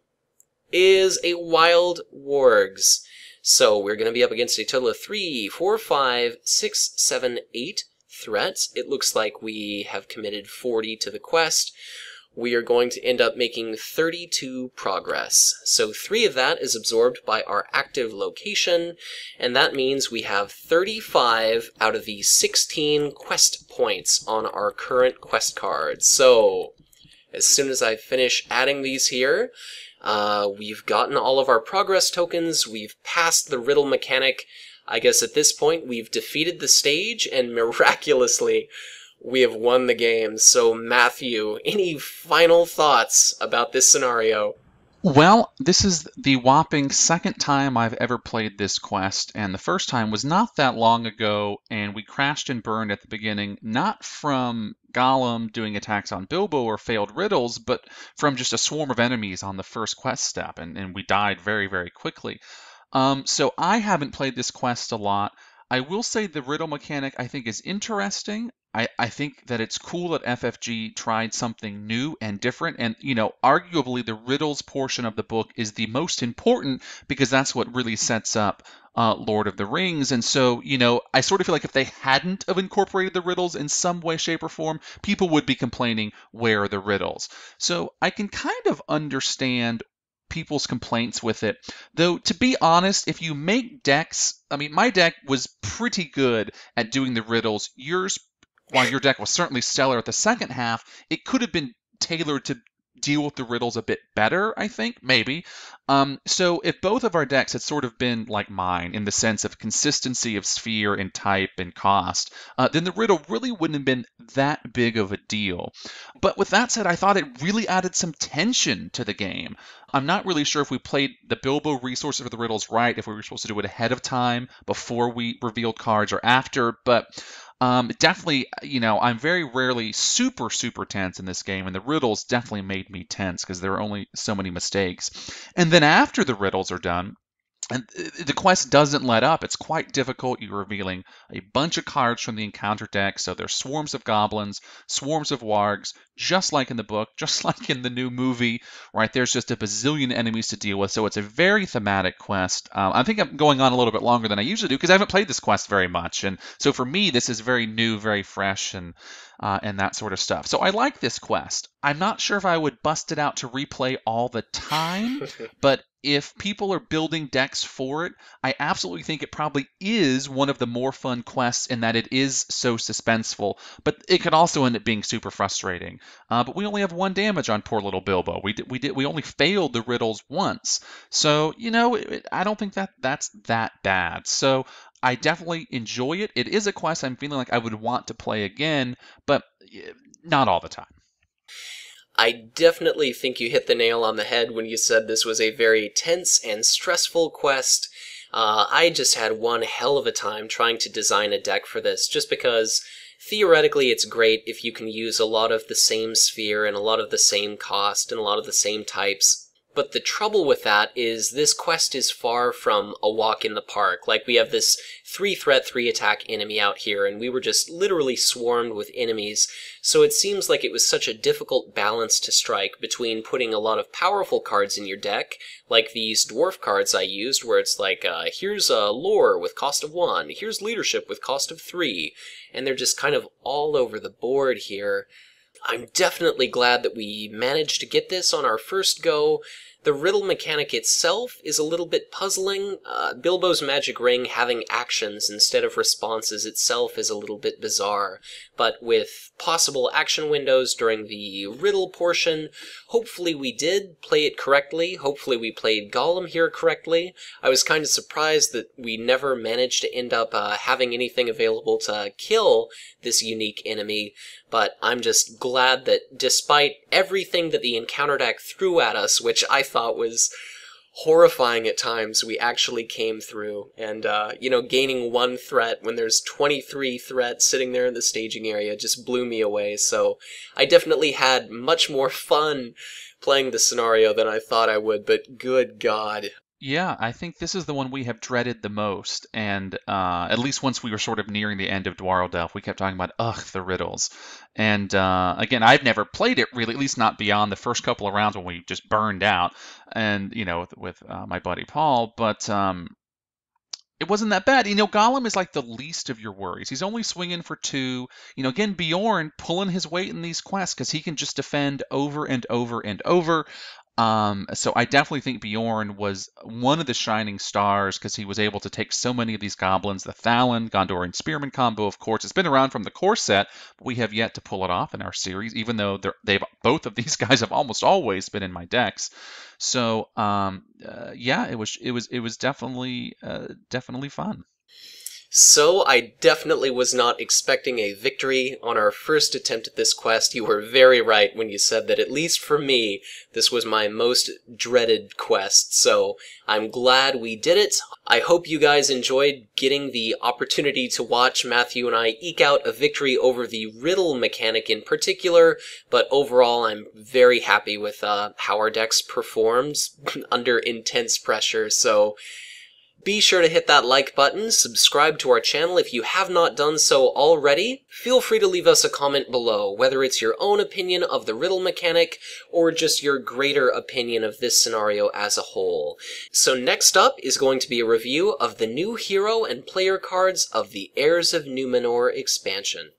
is a Wild Wargs. So we're going to be up against a total of 3, 4, 5, 6, 7, 8 threats. It looks like we have committed 40 to the quest. We are going to end up making 32 progress. So 3 of that is absorbed by our active location, and that means we have 35 out of the 16 quest points on our current quest cards. So as soon as I finish adding these here, we've gotten all of our progress tokens, we've passed the riddle mechanic. I guess at this point we've defeated the stage, and miraculously we have won the game. So Matthew, any final thoughts about this scenario? Well, this is the whopping 2nd time I've ever played this quest, and the first time was not that long ago, and we crashed and burned at the beginning, not from Golem doing attacks on Bilbo or failed riddles, but from just a swarm of enemies on the first quest step, and we died very, very quickly. So I haven't played this quest a lot. I will say the riddle mechanic I think is interesting. I think that it's cool that FFG tried something new and different, and arguably the riddles portion of the book is the most important because that's what really sets up Lord of the Rings. And so I sort of feel like if they hadn't have incorporated the riddles in some way, shape, or form, people would be complaining, where are the riddles? So I can kind of understand people's complaints with it. Though, to be honest, if you make decks, my deck was pretty good at doing the riddles. While your deck was certainly stellar at the second half, it could have been tailored to deal with the riddles a bit better, I think, maybe. So if both of our decks had sort of been like mine in the sense of consistency of sphere and type and cost, then the riddle really wouldn't have been that big of a deal. But with that said, I thought it really added some tension to the game. I'm not really sure if we played the Bilbo resources for the riddles right, if we were supposed to do it ahead of time, before we revealed cards, or after, but definitely, I'm very rarely super, super tense in this game, and the riddles definitely made me tense because there are only so many mistakes. And then after the riddles are done, and the quest doesn't let up. It's quite difficult. You're revealing a bunch of cards from the encounter deck. So there's swarms of goblins, swarms of wargs, just like in the book, just like in the new movie, right? There's just a bazillion enemies to deal with. So it's a very thematic quest. I think I'm going on a little bit longer than I usually do because I haven't played this quest very much. And so for me, this is very new, very fresh, and that sort of stuff. So I like this quest. I'm not sure if I would bust it out to replay all the time, but if people are building decks for it, I absolutely think it probably is one of the more fun quests in that it is so suspenseful, but it could also end up being super frustrating. But we only have 1 damage on poor little Bilbo. We only failed the riddles once, so I don't think that's that bad. So I definitely enjoy it. It is a quest I'm feeling like I would want to play again, but not all the time. I definitely think you hit the nail on the head when you said this was a very tense and stressful quest. I just had one hell of a time trying to design a deck for this, just because theoretically it's great if you can use a lot of the same sphere and a lot of the same cost and a lot of the same types. But the trouble with that is this quest is far from a walk in the park. Like, we have this 3-threat, 3-attack enemy out here, and we were just literally swarmed with enemies. So it seems like it was such a difficult balance to strike between putting a lot of powerful cards in your deck, like these dwarf cards I used, where it's like, here's a lore with cost of 1, here's leadership with cost of 3, and they're just kind of all over the board here. I'm definitely glad that we managed to get this on our first go. The riddle mechanic itself is a little bit puzzling. Bilbo's magic ring having actions instead of responses itself is a little bit bizarre, but with possible action windows during the riddle portion, hopefully we did play it correctly. Hopefully we played Golem here correctly. I was kind of surprised that we never managed to end up having anything available to kill this unique enemy, but I'm just glad that despite everything that the encounter deck threw at us, which I thought was horrifying at times, we actually came through. And, gaining 1 threat when there's 23 threats sitting there in the staging area just blew me away. So I definitely had much more fun playing the scenario than I thought I would, but good God. Yeah, I think this is the one we have dreaded the most, and at least once we were sort of nearing the end of Dwarreldelf, we kept talking about, the riddles. And again, I've never played it really, at least not beyond the first couple of rounds when we just burned out, and with my buddy Paul, but it wasn't that bad. Golem is like the least of your worries. He's only swinging for 2. Again, Bjorn pulling his weight in these quests because he can just defend over and over and over. So I definitely think Bjorn was one of the shining stars because he was able to take so many of these goblins. The Thalon, Gondorian Spearman combo, of course, it's been around from the core set, but we have yet to pull it off in our series, even though both of these guys have almost always been in my decks. So yeah, it was definitely fun. So, I definitely was not expecting a victory on our first attempt at this quest. You were very right when you said that, at least for me, this was my most dreaded quest, so I'm glad we did it. I hope you guys enjoyed getting the opportunity to watch Matthew and I eke out a victory over the riddle mechanic in particular, but overall I'm very happy with how our decks performed under intense pressure, so be sure to hit that like button, subscribe to our channel if you have not done so already. Feel free to leave us a comment below, whether it's your own opinion of the riddle mechanic, or just your greater opinion of this scenario as a whole. So next up is going to be a review of the new hero and player cards of the Heirs of Numenor expansion.